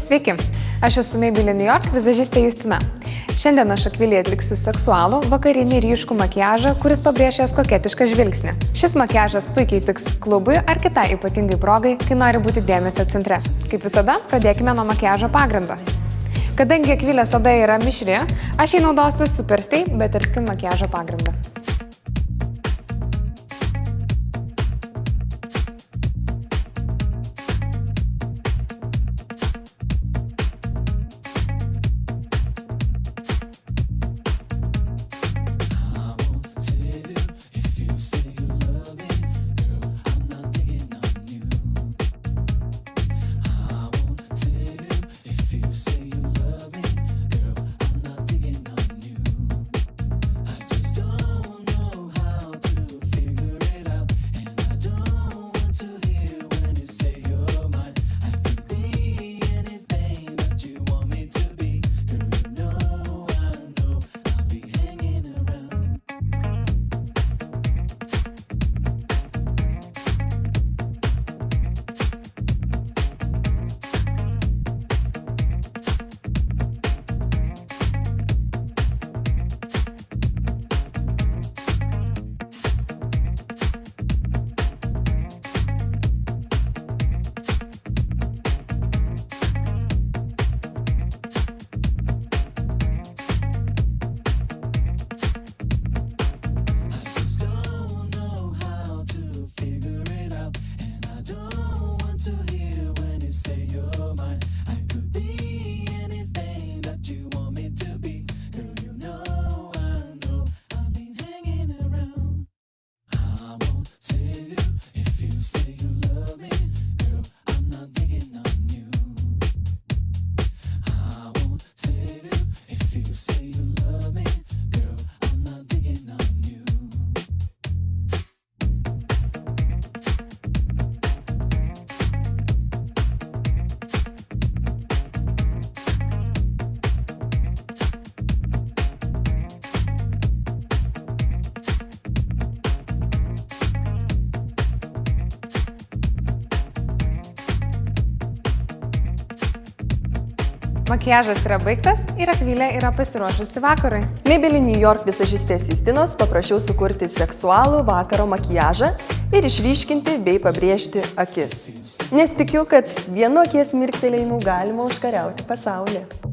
Sveiki, aš esu Maybelline New York vizažistė Justina. Šiandien aš Akvilei atliksiu seksualų vakarinį ryškų makiažą, kuris pabrėš jos koketišką žvilgsnį. Šis makiažas puikiai tiks klubui ar kitai ypatingai progai, kai nori būti dėmesio centre. Kaip visada, pradėkime nuo makiažo pagrindo. Kadangi Akvilės oda yra mišri, aš jai naudosiu Superstay Better Skin makiažo pagrindą. Makiažas yra baigtas ir Akvilė yra pasiruošusi vakarui. Maybelline New York vizažistės Justinos paprašiau sukurti seksualų vakaro makiažą ir išryškinti bei pabrėžti akis. Nes tikiu, kad vienu akies mirktelėjimu galima užkariauti pasaulį.